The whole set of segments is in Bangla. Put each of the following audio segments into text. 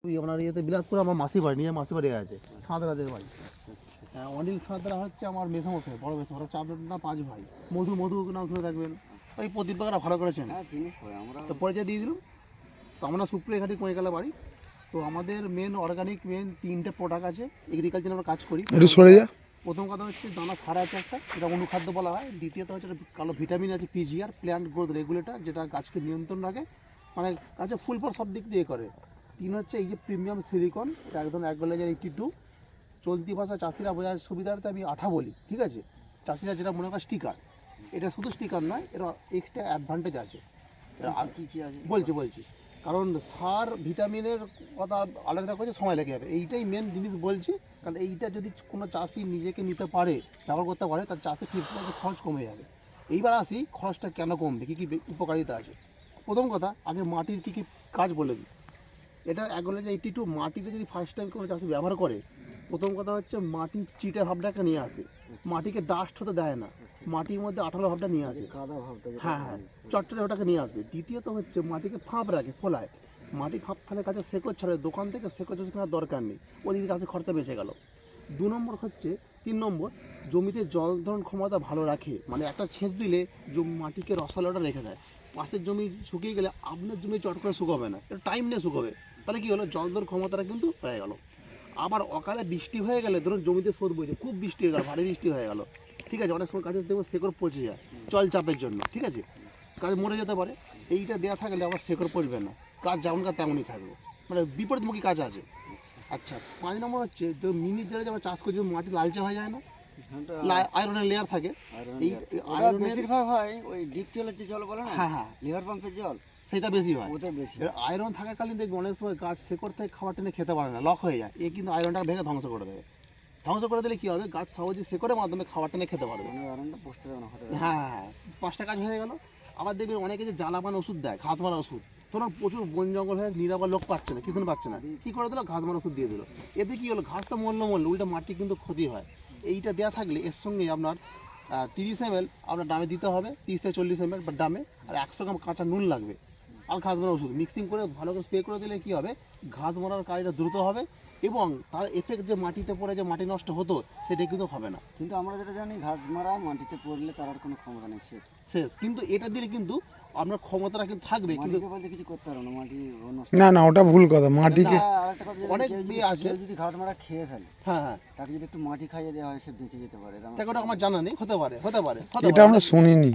আপনার ইয়েতে বিলাসপুরে আমার মাসি বাড়ি নিয়ে মাসি বাড়ি আছে সাঁতরাদের বাড়ি। হ্যাঁ, অনিল সাঁতরা হচ্ছে আমার মেসমশাই, বড় মেসো, ওরা 4 ভাই। মধু নাম শুনে থাকবেন, ওই প্রদীপ বাগারা ভালো করেছেন। তো পরিচয় দিয়ে দিলাম। তো আমরা সুপ্রিয়াঘাটি কয়েকালা বাড়ি। তো আমাদের মেন 3টে প্রোডাক্ট আছে, এগ্রিকালচার আমরা কাজ করি। প্রথম কথা হচ্ছে দানা সারা আছে একটা, এটা অনুখাদ্য বলা হয়। দ্বিতীয়ত হচ্ছে কালো ভিটামিন আছে পিজিআর, প্ল্যান্ট গ্রোথ রেগুলেটর, যেটা গাছকে নিয়ন্ত্রণ রাখে, মানে গাছে ফুল ফল সব দিক দিয়ে করে। 3 হচ্ছে এই যে প্রিমিয়াম সিলিকন, এটা একদম 1/82। চলতি ভাষা চাষিরা বোঝার সুবিধার্থে আমি আঠা বলি, ঠিক আছে। চাষিরা যেটা মনে করে স্টিকার, এটা শুধু স্টিকার নয়, এটা এক্সট্রা অ্যাডভান্টেজ আছে। আর কী আছে বলছি, কারণ সার ভিটামিনের কথা আলাদা করছে, সময় লেগে যাবে। এইটাই মেন জিনিস বলছি, কারণ এইটা যদি কোনো চাষি নিজেকে নিতে পারে, ব্যবহার করতে পারে, তার চাষে খরচ কমে যাবে। এইবার আসি খরচটা কেন কমবে, কী কী উপকারিতা আছে। প্রথম কথা, আগে মাটির কী কী কাজ বলে দিই। এটা 1/82 মাটিতে যদি ফার্স্ট টাইম কোনো চাষি ব্যবহার করে, প্রথম কথা হচ্ছে মাটির চিটে ভাবটাকে নিয়ে আসে, মাটিকে ডাস্ট হতে দেয় না, মাটির মধ্যে আঠালো ভাবটা নিয়ে আসে, হ্যাঁ, চটচটে ওটাকে নিয়ে আসবে। দ্বিতীয়ত হচ্ছে মাটিকে ফাঁপ রাখে, ফোলায়। মাটি ফাঁপ ফেলে কাছে শেকড় ছাড়ে, দোকান থেকে শেকড় কেনার দরকার নেই, ওদিকে গাছে খরচা বেঁচে গেল। 3 নম্বর জমিতে জল ধারণ ক্ষমতা ভালো রাখে, মানে একটা সেচ দিলে মাটিকে রসালোটা রেখে দেয়। পাশের জমি শুকিয়ে গেলে আপনার জমি চট করে শুকাবে না, এটা টাইম নিয়ে শুকাবে। তাহলে কী হলো, জল ধারণ ক্ষমতাটা কিন্তু হয়ে গেল। আবার অকালে বৃষ্টি হয়ে গেলে, ধরুন জমিতে স্রোত বইছে, খুব বৃষ্টি হয়ে গেল, ভারী বৃষ্টি হয়ে গেল, ঠিক আছে, অনেক সময় গাছের দেখবো শেকড় পচে যায় জল চাপের জন্য, ঠিক আছে, গাছ মরে যেতে পারে। এইটা দেওয়া থাকলে আবার শেকড় পচবে না, গাছ যেমনকার তেমনই থাকবে, মানে বিপরীতমুখী কাজ আছে। আচ্ছা, 5 নম্বর হচ্ছে যে মিনিট ধরে আমরা চাষ করছি, মাটি লালচে হয়ে যায় না, আয়রনের লেয়ার থাকে। এই আয়রনের বেশিরভাগ হয় ওই ডিপ টিউবের যে জল বলে না, হ্যাঁ, লিভার পাম্পের জল, সেটা বেশি হয়। ওটা বেশি আয়রন থাকাকালীন দেখবে অনেক সময় গাছ শেকড় থেকে খাবার টেনে খেতে পারে না, লক হয়ে যায়। এ কিন্তু আয়রনটা ভেঙে ধ্বংস করে দেবে। ধ্বংস করে দিলে কী হবে, গাছ সহজে শেকড়ের মাধ্যমে খাবার টেনে খেতে পারবে। হ্যাঁ, 5টা কাজ হয়ে গেল। আবার দেখবেন অনেকে যে জ্বালাপান ওষুধ দেয়, ঘাস মারা ওষুধ, ধরুন প্রচুর বন জঙ্গল হয়ে নিরাপদ লোক পাচ্ছে না, কিষান পাচ্ছে না, কী করে দিল, ঘাস মারা ওষুধ দিয়ে দিল। এতে কী হলো, ঘাস তো মরলো, উল্টা মাটি কিন্তু ক্ষতি হয়। এইটা দেওয়া থাকলে এর সঙ্গে আপনার 30 ml আপনার ডামে দিতে হবে, 30 থেকে 40 ml ডামে, আর 100 গ্রাম কাঁচা নুন লাগবে, আর ঘাস মারা ওষুধ মিক্সিং করে ভালো করে স্প্রে করে দিলে কী হবে, ঘাস মারার কাজটা দ্রুত হবে, এবং তার এফেক্ট যে মাটিতে পড়ে যে মাটি নষ্ট হতো সেটা কিন্তু হবে না। কিন্তু আমরা যেটা জানি, ঘাস মারা মাটিতে পড়লে তার আর কোনো ক্ষমতা নেই, শেষ। কিন্তু এটা দিলে কিন্তু আপনার ক্ষমতাটা কিন্তু থাকবে, কিন্তু কিছু করতে পারবে না, মাটি না ওটা ভুল কথা। মাটিকে অনেক বিয়ে আছে, যদি ঘাস মারা খেয়ে ফেলে, হ্যাঁ, তাকে যদি একটু মাটি খাইয়ে দেওয়া হয়, সে বেঁচে যেতে পারে। তাকে ওটা আমার জানা নেই, হতে পারে এটা আমরা শুনিনি,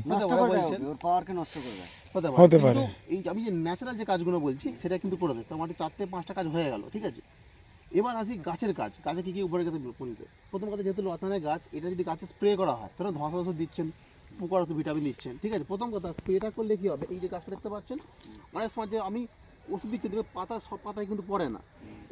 ওর পাওয়ারকে নষ্ট করবে, হতে পারে। এই আমি যে ন্যাচারাল যে কাজগুলো বলছি সেটা কিন্তু করে দেয়। তোমার 4 থেকে 5টা কাজ হয়ে গেল, ঠিক আছে। এবার আসি গাছের কাজ, গাছে কী কী উপরে গেছে বলতে। প্রথম কথা, যেহেতু লতানের গাছ, এটা যদি গাছে স্প্রে করা হয়, ধরুন ধসা ওষুধ দিচ্ছেন, পোকার ওষুধ, ভিটামিন দিচ্ছেন, ঠিক আছে। প্রথম কথা, স্প্রেটা করলে কী হবে, এই যে গাছটা দেখতে পাচ্ছেন, অনেক সময় যে আমি ওষুধ দিচ্ছি, দেখবে পাতা সব পাতায় কিন্তু পড়ে না,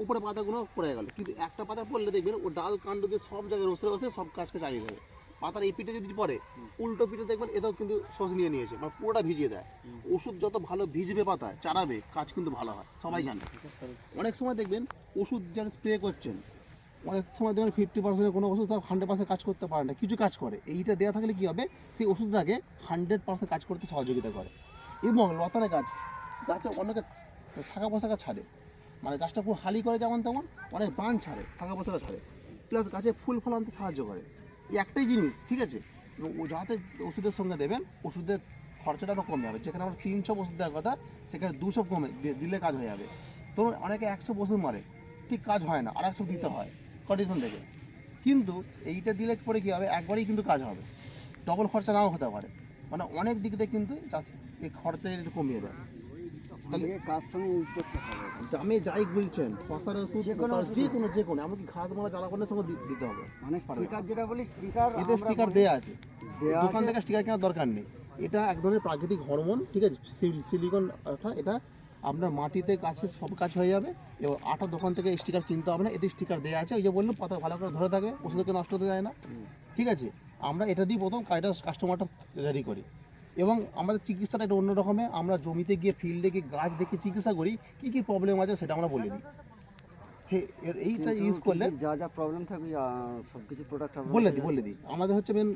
উপরে পাতাগুলো পড়ে গেল, কিন্তু একটা পাতা পড়লে দেখবেন ও ডাল কাণ্ড দিয়ে সব জায়গায় রসে সব গাছকে চালিয়ে দেবে। পাতার এই পিঠে যদি পড়ে, উল্টো পিঠে দেখবেন এটাও কিন্তু শ্বাস নিয়ে নিয়েছে, মানে পুরোটা ভিজিয়ে দেয়। ওষুধ যত ভালো ভিজবে পাতায়, চারাবে, কাজ কিন্তু ভালো হয়, সবাই জানে। অনেক সময় দেখবেন ওষুধ যারা স্প্রে করছেন, অনেক সময় দেখবেন 50% কোনো ওষুধ 100% কাজ করতে পারে না, কিছু কাজ করে। এইটা দেওয়া থাকলে কী হবে, সেই ওষুধটাকে 100% কাজ করতে সহযোগিতা করে। এবং লতানে গাছে অনেকে শাখা পোশাকা ছাড়ে, মানে গাছটা পুরো হালি করে যেমন তেমন, অনেক বান ছাড়ে, শাখা পোশাকা ছাড়ে, প্লাস গাছে ফুল ফল আনতে সাহায্য করে। এই একটাই জিনিস, ঠিক আছে। এবং ও যাতে ওষুধের সঙ্গে দেবেন, ওষুধের খরচাটা আরও কমে যাবে। যেখানে আমরা 300 ওষুধ দেওয়ার কথা, সেখানে 200 কমে দিলে কাজ হয়ে যাবে। ধরুন অনেকে 100 ওষুধ মারে, ঠিক কাজ হয় না, আর 100 দিতে হয় কন্ডিশন থেকে। কিন্তু এইটা দিলে পরে কী হবে, একবারেই কিন্তু কাজ হবে, ডবল খরচা নাও হতে পারে, মানে অনেক দিক দিয়ে কিন্তু চাষি এই খরচা একটু কমিয়ে দেয়। তাহলে কাজ সঙ্গে ইউজ করতে হবে। দামে যাই বলছেন, ফসার ওষুধ যে কোনো এমনকি ঘাস মারা জ্বালাপনের সঙ্গে দিতে হবে। মানে স্টিকার যেটা বলি, স্টিকার এতে স্টিকার দেওয়া আছে, দোকান থেকে স্টিকার কেনার দরকার নেই। এটা এক ধরনের প্রাকৃতিক হরমোন, ঠিক আছে, সিলিকন। এটা আপনার মাটিতে গাছের সব কাজ হয়ে যাবে, এবং আটা দোকান থেকে স্টিকার কিনতে হবে না, এতে স্টিকার দেওয়া আছে। ওই যে বললাম, পাতা ভালো করে ধরে থাকে, ওষুধকে নষ্ট হতে যায় না, ঠিক আছে। আমরা এটা দিয়ে প্রথম কাস্টমারটা রেডি করি, এবং আমাদের চিকিৎসাটা একটু অন্য রকমের। আমরা জমিতে গিয়ে, ফিল্ডে গিয়ে গাছ দেখে চিকিৎসা করি, কী কী প্রবলেম আছে সেটা আমরা বলে দিই। এইটা ইউজ করলে যা প্রবলেম থাকবে সব কিছু প্রোডাক্ট বলে দিই। আমাদের হচ্ছে মেন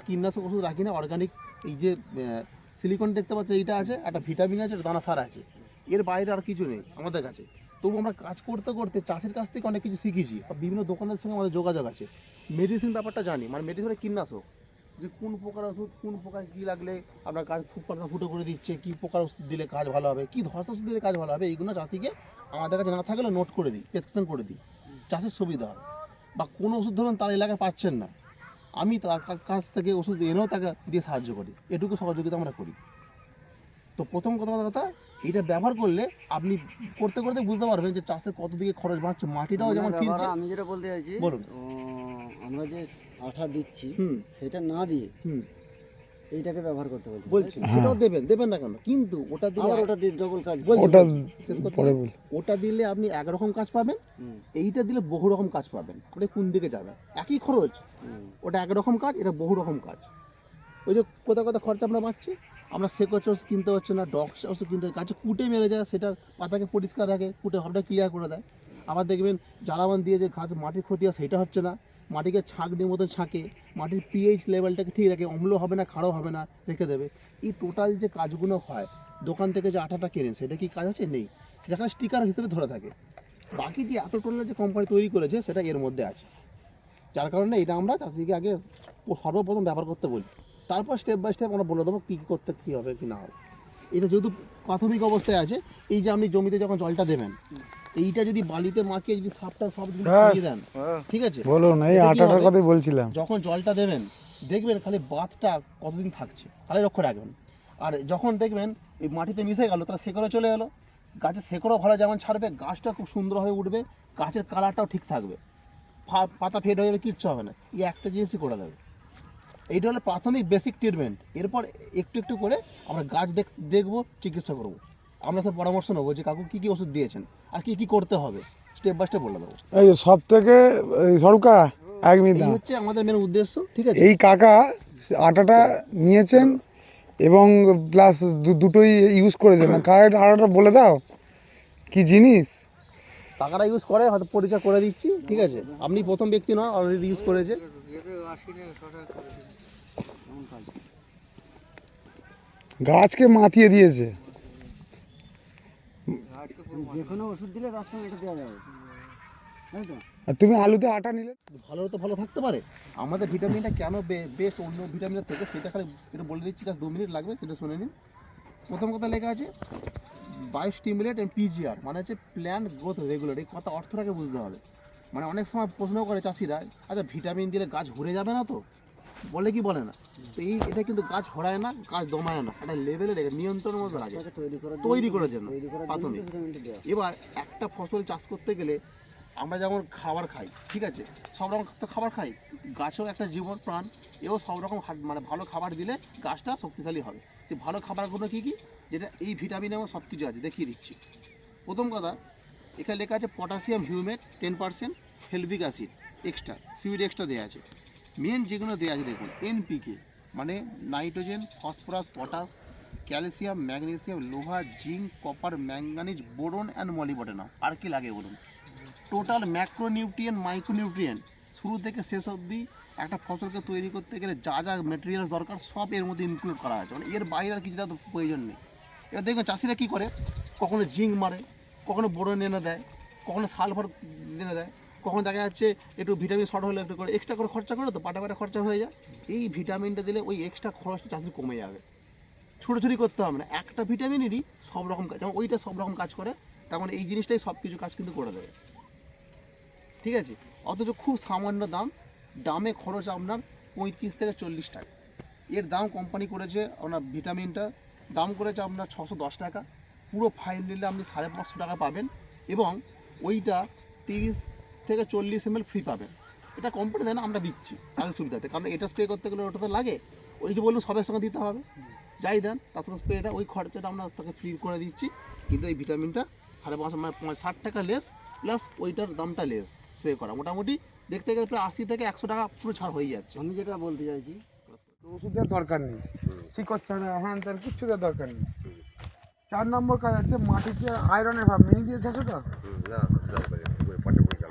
কীটনাশক ওষুধ রাখি না, অর্গানিক। এই যে সিলিকন দেখতে পাচ্ছি, এইটা আছে, একটা ভিটামিন আছে, একটা দানা সার আছে, এর বাইরে আর কিছু নেই আমাদের কাছে। তবু আমরা কাজ করতে করতে চাষের কাছ থেকে অনেক কিছু শিখেছি, বা বিভিন্ন দোকানের সঙ্গে আমাদের যোগাযোগ আছে। মেডিসিন ব্যাপারটা জানি, মানে মেডিসিনের কীটনাশক, যে কোন প্রকার ওষুধ কোন প্রকার কী লাগলে আপনার গাছ খুব পাতা ফুটো করে দিচ্ছে, কী প্রকার ওষুধ দিলে কাজ ভালো হবে, কী ধস ওষুধ দিলে কাজ ভালো হবে, এইগুলো চাষিকে আমাদের কাছে না থাকলে নোট করে দিই, প্রেসক্রিপশন করে দিই, চাষের সুবিধা হয়। বা কোনো ওষুধ ধরুন তার এলাকায় পাচ্ছেন না, আমি তার কাছ থেকে ওষুধ এনেও তাকে দিয়ে সাহায্য করি, এটুকু সহযোগিতা আমরা করি। তো প্রথম কথা এটা ব্যবহার করলে আপনি করতে করতে বুঝতে পারবেন যে চাষের কত দিকে খরচ বাড়ছে, মাটিটাও যেমন ফিরছে। আমি যেটা বলতে চাইছি, বলুন। আমরা যে আঠা দিচ্ছি হুম সেটা না দিয়ে হুম এইটাকে ব্যবহার করতে বলছি, সেটাও দেবেন না কেন, কিন্তু ওটা দিলে আবার ওটা দিয়ে ডবল কাজ। বলছি, ওটা শেষ করতে পরে হবে। বল। ওটা দিলে আপনি একরকম কাজ পাবেন, হুম, এইটা দিলে বহু রকম কাজ পাবেন। আপনি কোন দিকে যাবেন, একই খরচ, হুম, ওটা একরকম কাজ, এটা বহু রকম কাজ। ওই যে কোথাও কোথাও খরচা আমরা পাচ্ছি, আমরা সেকচ ওষুধ কিনতে হচ্ছে না, ডগ ওষুধ কিনতে, গাছে কুটে মেরে যায়, সেটা পাতাকে পরিষ্কার রাখে, কুটে সবটা ক্লিয়ার করে দেয়। আবার দেখবেন জ্বালাবান দিয়ে যে গাছ মাটির ক্ষতি হয় সেটা হচ্ছে না, মাটিকে ছাঁকনির মতো ছাঁকে, মাটির পিএইচ লেভেলটাকে ঠিক রাখে, অম্ল হবে না, খাড়ো হবে না, রেখে দেবে। এই টোটাল যে কাজগুলো হয়, দোকান থেকে যে আটাটা কেনেন সেটা কি কাজ আছে? নেই, যেখানে স্টিকার হিসেবে ধরে থাকে। বাকি যে এত টোটাল যে কোম্পানি তৈরি করেছে সেটা এর মধ্যে আছে, যার কারণে এটা আমরা চাষিকে আগে সর্বপ্রথম ব্যবহার করতে বলি, তারপর স্টেপ বাই স্টেপ আমরা বলে দেবো কী করতে কী হবে কি না হবে। এটা যেহেতু প্রাথমিক অবস্থায় আছে, এই যে আপনি জমিতে যখন জলটা দেবেন, এইটা যদি বালিতে মাখিয়ে যদি সাপটা সব যদি ছড়িয়ে দেন, ঠিক আছে, বলুন, এই এটা কি আটাটার হবে? কথাই বলছিলাম। যখন জলটা দেবেন দেখবেন খালি বাঁধটা কতদিন থাকছে, তাহলে লক্ষ্য রাখবেন। আর যখন দেখবেন এই মাটিতে মিশে গেল, তারা শেকড়ে চলে এলো, গাছের শেকড়ও ভালো যেমন ছাড়বে, গাছটা খুব সুন্দর হয়ে উঠবে, গাছের কালারটাও ঠিক থাকবে, পাতা ফেড হয়ে যাবে, কিচ্ছু হবে না। এই একটা জিনিসই করে দেবে। এইটা হলো প্রাথমিক বেসিক ট্রিটমেন্ট। এরপর একটু একটু করে আমরা গাছ দেখবো, চিকিৎসা করবো, আমরা সব পরামর্শ নেবো যে কাকু কী কী ওষুধ দিয়েছেন আর কী কী করতে হবে, স্টেপ বাই স্টেপ বলে দেবো। এই সব থেকে সরকা এক এই মিনিট, হচ্ছে আমাদের মেন উদ্দেশ্য, ঠিক আছে। এই কাকা আটাটা নিয়েছেন এবং প্লাস দুটোই ইউজ করেছেন না, কাকা আটাটা বলে দাও কি জিনিস। টাকাটা ইউজ করে হয়তো পরিচয় করে দিচ্ছি, ঠিক আছে। আপনি প্রথম ব্যক্তি নয়, অলরেডি ইউজ করেছে। গাছকে মাতিয়ে দিয়েছে। যে কোনো ওষুধ দিলে তার সঙ্গে এটা দেওয়া যাবে, তাই তো? আর তুমি আলুতে আটা নিলে ভালো তো ভালো থাকতে পারে। আমাদের ভিটামিনটা কেন বেস্ট অন্য ভিটামিনের থেকে, সেটা খালি এটা বলে দিচ্ছি, জাস্ট 2 মিনিট লাগবে, সেটা শুনে নিন। প্রথম কথা লেখা আছে বায়োস্টিমুলেট অ্যান্ড পিজিআর, মানে হচ্ছে প্ল্যান্ট গ্রোথ রেগুলেট। এই কথা অর্থটাকে বুঝতে হবে। মানে অনেক সময় প্রশ্ন করে চাষিরা, আচ্ছা ভিটামিন দিলে গাছ ঘুরে যাবে না তো, বলে কি বলে না। তো এটা কিন্তু গাছ হরায় না, গাছ দমায় না, একটা লেভেলে রেখে নিয়ন্ত্রণের মধ্যে রাখে, এটাকে তৈরি করার তৈরি করার জন্য প্রাথমিক প্রাথমিক। এবার একটা ফসল চাষ করতে গেলে আমরা যেমন খাবার খাই, ঠিক আছে, সব রকম তো খাবার খাই, গাছেও একটা জীবন প্রাণ, এও সব রকম মানে ভালো খাবার দিলে গাছটা শক্তিশালী হবে। সেই ভালো খাবারগুলো কী কী, যেটা এই ভিটামিন এবং সব কিছু আছে, দেখিয়ে দিচ্ছি। প্রথম কথা, এখানে লেখা আছে potassium humate 10%, fulvic acid extract, seaweed extract দেওয়া আছে। মেন যেগুলো দেওয়া আছে দেখুন, এনপিকে মানে nitrogen, phosphorus, potash, calcium, magnesium, লোহা, zinc, copper, manganese, boron and molybdenum. আর কি লাগে বলুন? টোটাল ম্যাক্রোনিউট্রিয়েন্ট, মাইক্রোনিউট্রিয়েন্ট, শুরু থেকে শেষ অবধি একটা ফসলকে তৈরি করতে গেলে যা যা মেটেরিয়ালস দরকার সব এর মধ্যে ইনক্লুড করা আছে, মানে এর বাইরে আর কিছুটা তো প্রয়োজন নেই। এবার দেখবেন চাষিরা কী করে, কখনো জিঙ্ক মারে, কখনো বোরন এনে দেয়, কখনো সালফার এনে দেয়, কখনো দেখা যাচ্ছে একটু ভিটামিন শর্ট হলে একটু করে এক্সট্রা করে খরচা করে, তো পাটা খরচা হয়ে যায়। এই ভিটামিনটা দিলে ওই এক্সট্রা খরচ চাষির কমে যাবে, ছুটোছুটি করতে হবে না, একটা ভিটামিনেরই সব রকম কাজ, যেমন ওইটা সব রকম কাজ করে, তেমন এই জিনিসটাই সব কিছু কাজ কিন্তু করে দেবে, ঠিক আছে। অথচ খুব সামান্য দামে খরচ আপনার 35 থেকে 40 টাকা। এর দাম কোম্পানি করেছে, আপনার ভিটামিনটা দাম করেছে আপনার 610 টাকা, পুরো ফাইল নিলে আপনি 550 টাকা পাবেন, এবং ওইটা 30 থেকে 40 ml ফ্রি পাবেন। এটা কোম্পানি দেয় না, আমরা দিচ্ছি তাদের সুবিধাতে, কারণ এটা স্প্রে করতে গেলে ওটা তো লাগে, ওই যে বলুন সবের সঙ্গে দিতে হবে, যাই দেন তার সঙ্গে স্প্রেটা, ওই খরচাটা আমরা তাকে ফ্রি করে দিচ্ছি। কিন্তু এই ভিটামিনটা 550 মানে 60 টাকা লেস, প্লাস ওইটার দামটা লেস স্প্রে করা, মোটামুটি দেখতে গেলে প্রায় 80 থেকে 100 টাকা পুরো ছাড় হয়ে যাচ্ছে। আমি যেটা বলতে চাইছি, ওষুধ দেওয়ার দরকার নেই, শিকড় ছাড়া হ্যাঁ তার কিচ্ছু দেওয়ার দরকার নেই। 4 নম্বর কাজ হচ্ছে মাটিতে আয়রনের ভাব, মিনি দিয়ে থাকো তো।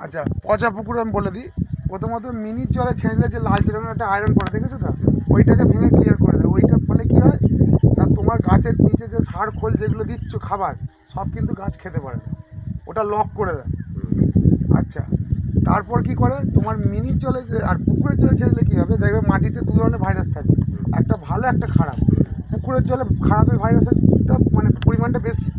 আচ্ছা, পচা পুকুর আমি বলে দিই, প্রথমত মিনির জলে ছেঁচলে যে লাল রঙের একটা আয়রন পড়ে, দেখেছো তো, ওইটাকে ভেঙে ক্লিয়ার করে দেবে। ওইটার ফলে কী হয় না, তোমার গাছের নিচে যে সার খোল যেগুলো দিচ্ছ খাবার, সব কিন্তু গাছ খেতে পারে না। ওটা লক করে দেয়। আচ্ছা, তারপর কি করে তোমার মিনিট জলে আর পুকুরের জলে ছেড়ে কী হবে, দেখবে মাটিতে দু ধরনের ভাইরাস থাকে, একটা ভালো একটা খারাপ। পুকুরের জলে খারাপের ভাইরাসের মানে পরিমাণটা বেশি,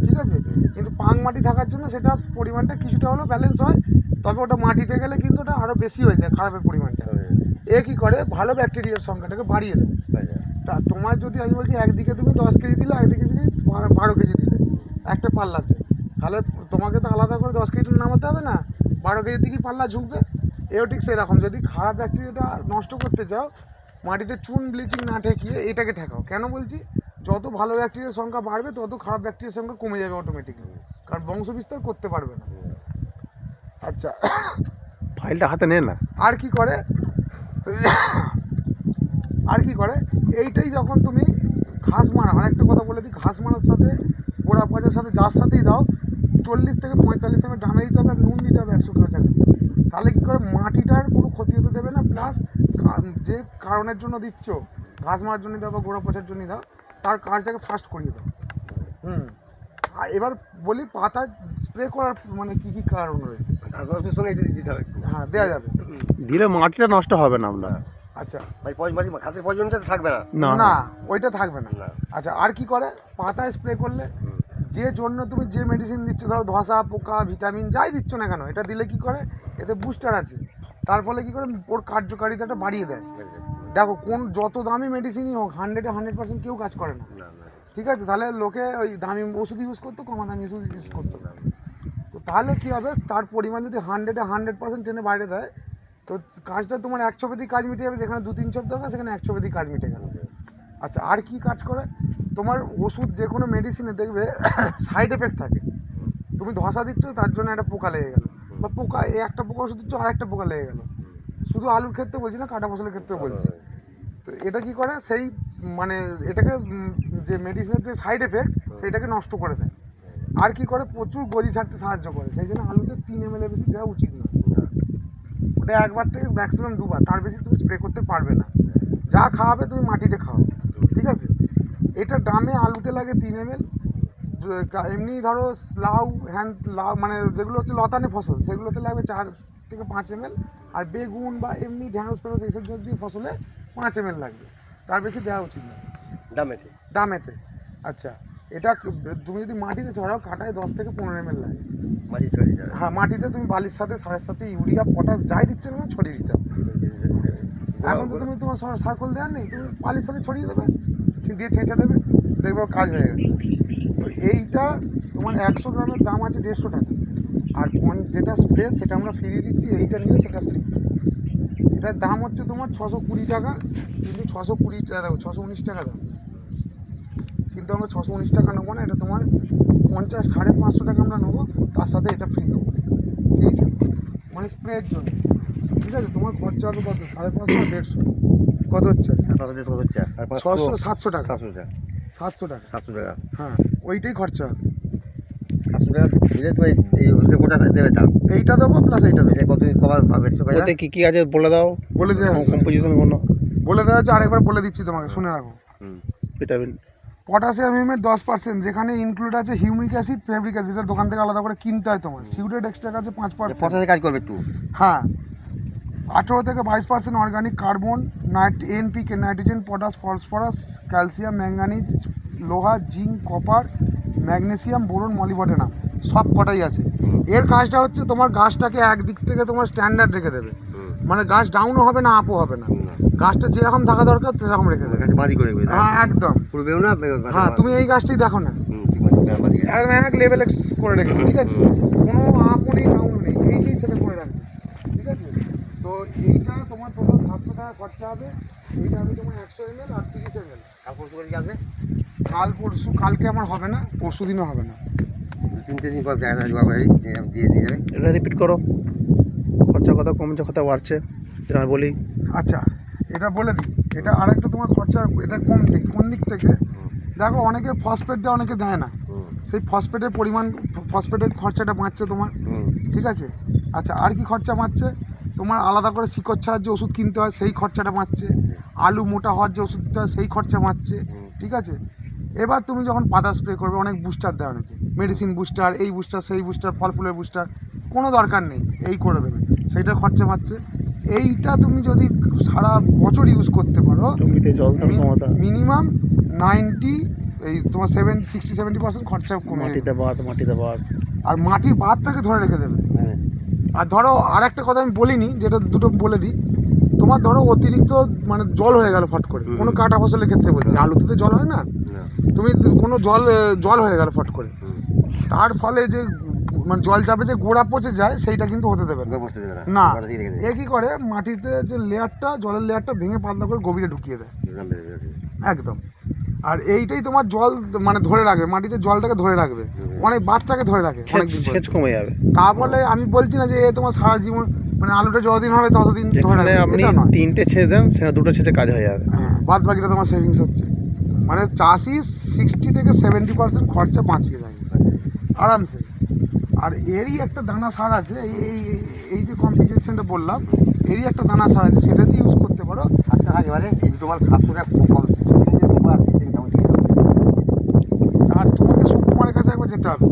ঠিক আছে, কিন্তু পাং মাটি থাকার জন্য সেটা পরিমাণটা কিছুটা হলেও ব্যালেন্স হয়, তবে ওটা মাটিতে গেলে কিন্তু ওটা আরও বেশি হয়ে যায় খারাপের পরিমাণটা। এ কী করে, ভালো ব্যাকটেরিয়ার সংখ্যাটাকে বাড়িয়ে দেয়। তা তোমার যদি আমি বলছি একদিকে তুমি 10 কেজি দিলে, একদিকে যদি 12 কেজি দিলে একটা পাল্লাতে, তাহলে তোমাকে তো আলাদা করে 10 কেজি নামাতে হবে না, 12 কেজির দিকেই পাল্লা ঝুঁকবে। এও ঠিক সেরকম, যদি খারাপ ব্যাকটেরিয়াটা নষ্ট করতে চাও, মাটিতে চুন ব্লিচিং না ঠেকিয়ে এটাকে ঠেকাও। কেন বলছি, যত ভালো ব্যাকটেরিয়ার সংখ্যা বাড়বে তত খারাপ ব্যাকটেরিয়ার সংখ্যা কমে যাবে অটোমেটিকলি, কারণ বংশ বিস্তার করতে পারবে না। আচ্ছা, ফাইলটা হাতে নে না। আর কি করে, এইটাই যখন তুমি ঘাস মারা, আরেকটা কথা বলে দিই, ঘাস মারার সাথে গোড়া পচার সাথে যার সাথেই দাও 40 থেকে 45 টাকা ডামে দিতে হবে, আর নুন দিতে হবে 100 টাকা। তাহলে কী করে, মাটিটার কোনো ক্ষতি হতে দেবে না, প্লাস যে কারণের জন্য দিচ্ছ, ঘাস মারার জন্য দাও বা গোড়া পচার জন্য দাও, তার কাজটাকে ফাস্ট করিয়ে দাও। আর এবার বলি পাতা স্প্রে করার মানে কী কী কারণ রয়েছে। ঘাসের সঙ্গে এটা দিতে হবে। হ্যাঁ, দেওয়া যাবে। দিলে মাটিটা নষ্ট হবে না আপনার। আচ্ছা, ভাই ঘাসের প্রয়োজনটা থাকবে না। না ওইটা থাকবে না। না। আচ্ছা, আর কি করে, পাতায় স্প্রে করলে যে জন্য তুমি যে মেডিসিন দিচ্ছ, ধরো ধসা, পোকা, ভিটামিন যাই দিচ্ছ না কেন, এটা দিলে কি করে, এতে বুস্টার আছে, তার ফলে কী করে ওর কার্যকারিতাটা বাড়িয়ে দেয়। দেখো, কোন যত দামি মেডিসিনই হোক 100% কেউ কাজ করে না, ঠিক আছে, তাহলে লোকে ওই দামি ওষুধ ইউজ করতো, কমা দামি ওষুধ ইউজ করতো না। তো তাহলে কী হবে, তার পরিমাণ যদি 100% টেনে বাইরে দেয়, তো কাজটা তোমার 1 ছবিতেই কাজ মিটে যাবে, যেখানে 2-3 ছপ দরকার সেখানে 1 ছবিতেই কাজ মিটে গেল। আচ্ছা, আর কি কাজ করে, তোমার ওষুধ যে কোনো মেডিসিনে দেখবে সাইড এফেক্ট থাকে। তুমি ধসা দিচ্ছ, তার জন্য একটা পোকা লেগে গেল, বা পোকা একটা পোকা ওষুধ দিচ্ছ আর একটা পোকা লেগে গেল। শুধু আলুর ক্ষেত্রে বলছি না, কাটা ফসলের ক্ষেত্রেও বলছি। তো এটা কি করে, সেই মানে এটাকে যে মেডিসিনের যে সাইড এফেক্ট সেইটাকে নষ্ট করে দেয়। আর কি করে, প্রচুর গজি ছাড়তে সাহায্য করে, সেই জন্য আলুতে 3 ml বেশি দেওয়া উচিত না। ওটা একবার থেকে ম্যাক্সিমাম 2 বার, তার বেশি তুমি স্প্রে করতে পারবে না। যা খাওয়াবে তুমি মাটিতে খাও, ঠিক আছে। এটা ড্রামে আলুতে লাগে 3 ml, এমনি ধরো লাউ লাউ মানে যেগুলো হচ্ছে লতানে ফসল সেগুলোতে লাগবে 4 থেকে 5 ml, আর বেগুন বা এমনি ঢ্যাঁড়স ফেরস এইসব জাতীয় ফসলে 5 ml লাগবে, তার বেশি দেওয়া উচিত না দামেতে। আচ্ছা, এটা তুমি যদি মাটিতে ছড়াও, কাটায় 10 থেকে 15 ml লাগে। হ্যাঁ, মাটিতে তুমি বালির সাথে, সারের সাথে ইউরিয়া, পটাশ যাই দিচ্ছ না ছড়িয়ে দিতে হবে। এখন তো তুমি তোমার সার্কল দেওয়ার নেই, তুমি বালির সাথে ছড়িয়ে দেবে, দিয়ে ছেঁচে দেবে, দেখবে কাজ হয়ে গেছে। তো এইটা তোমার 100 গ্রামের দাম আছে 150 টাকা, আর যেটা স্প্রে সেটা আমরা ফ্রি দিচ্ছি, এইটা নিলে সেটা ফ্রি। এটার দাম হচ্ছে তোমার 620 টাকা, কিন্তু 620 টাকা দেখো 619 টাকা দাম, কিন্তু আমরা 619 টাকা নেবো না, এটা তোমার 550 টাকা আমরা নেবো, তার সাথে এটা ফ্রি দেবো, ঠিক আছে, মানে স্প্রের জন্য। ঠিক আছে, তোমার খরচা হবে কত, 550 150, কত হচ্ছে 600 700 টাকা, 700 টাকা, হ্যাঁ, ওইটাই খরচা হবে। 700 টাকা দিলে তুমি এই ওষুধটা কোটা দেবে দাম, এইটা দেবো প্লাস এইটা দেবো। কত কবার ওতে কি কি আছে বলে দাও, বলে দেওয়া কম্পোজিশন কোনো বলে দেওয়া আছে, আরেকবার বলে দিচ্ছি তোমাকে, শুনে রাখো। ভিটামিন পটাশিয়াম হিউমেট 10%, যেখানে ইনক্লুড আছে হিউমিক অ্যাসিড, ফেব্রিক অ্যাসিড, এটা দোকান থেকে আলাদা করে কিনতে হয় তোমার। সিউরেট এক্সট্রা আছে 5%, কাজ করবে একটু। হ্যাঁ, 18 থেকে 22% organic carbon, NPK, nitrogen, potash, phosphorus, calcium, manganese, লোহা, zinc, copper, magnesium, boron, molybdenum, সব কটাই আছে। এর কাজটা হচ্ছে তোমার গাছটাকে একদিক থেকে তোমার স্ট্যান্ডার্ড রেখে দেবে, মানে গাছ ডাউনও হবে না, আপও হবে না, গাছটা যেরকম থাকা দরকার সেরকম রেখে দেবে। হ্যাঁ, একদম। হ্যাঁ, তুমি এই গাছটি দেখো না, একদম এক লেভেল করে রেখেছো, ঠিক আছে, কোনো আপও নেই, ডাউনও নেই, এইটাই সেটা করে রাখবে, ঠিক আছে। তো এইটা তোমার টোটাল 700 টাকা খরচা হবে। এইটা হবে তোমার 100 ml আর 30 ml। কাল পরশু, কালকে আমার হবে না, পরশু দিনও হবে না। 2-3 দিন পর দিয়ে যাবে। এটা রিপিট করো, খরচা কত কমছে, কত বাড়ছে, যেটা আমি বলি। আচ্ছা, এটা বলে দিই, এটা আরেকটা তোমার খরচা, এটা কমছে কোন দিক থেকে, দেখো অনেকে ফসফেট দেয়, অনেকে দেয় না, সেই ফসফেটের পরিমাণ, ফসফেটের খরচাটা বাঁচছে তোমার, ঠিক আছে। আচ্ছা, আর কি খরচা বাঁচছে, তোমার আলাদা করে শিকড় ছাড়ার যে ওষুধ কিনতে হয় সেই খরচাটা বাঁচছে, আলু মোটা হওয়ার যে ওষুধ দিতে হয় সেই খরচা বাঁচছে, ঠিক আছে। এবার তুমি যখন পাতা স্প্রে করবে, অনেক বুস্টার দেয় অনেকে, মেডিসিন বুস্টার, এই বুস্টার, সেই বুস্টার, ফল ফুলের বুস্টার, কোনো দরকার নেই, এই করে দেবে, সেইটা খরচা পাচ্ছে। এইটা তুমি যদি সারা বছর ইউজ করতে পারো, জমিতে জল দেওয়ার ক্ষমতা, মিনিমাম 90, এই তোমার 60-70% খরচা কমে যাবে। মাটিতে বাদ আর মাটির বাদটাকে ধরে রেখে দেবে। হ্যাঁ আর ধরো আর একটা কথা আমি বলিনি, যেটা দুটো বলে দিই, তোমার ধরো অতিরিক্ত মানে জল হয়ে গেল ফট করে, কোনো কাটা ফসলের ক্ষেত্রে বলছি, আলুতে তো জল হয় না, তুমি কোনো জল হয়ে গেল ফট করে, তার ফলে যে মানে জল চাপে যে গোড়া পচে যায়, সেইটা কিন্তু হতে দেবে না। না, এ কি করে মাটিতে যে লেয়ারটা, জলের লেয়ারটা ভেঙে পাতলা করে গভীরে ঢুকিয়ে দেয় একদম। আর এইটাই তোমার জল মানে ধরে রাখবে, মাটিতে জলটাকে ধরে রাখবে, অনেক বাদটাকে ধরে রাখে অনেকদিন ধরে। সেচ কমে যাবে। তা বলে আমি বলছি না যে এ তোমার সারা জীবন মানে আলুটা যতদিন হবে ততদিন ধরে যেখানে রাখবে, আপনি এটা নয়। 3টে ছেচ দেন, সেখানে 2টো ছেচে কাজ হয়ে যাবে। হ্যাঁ, বাদ বাকিটা তোমার সেভিংস হচ্ছে, মানে চাষি 60 থেকে 70% খরচা বাঁচিয়ে দেয় আরামসে। আর এরই একটা দানা সার আছে, এই যে কম্পিটিশনটা বললাম, এরই একটা দানা সার আছে, সেটা দিয়ে ইউজ করতে পারো। সাতটা কাজ এবারে এই দুটো মাল 700 টাকা কম, 3 কেমন আর তোমাকে সুকুমারের কাছে একবার যেতে হবে।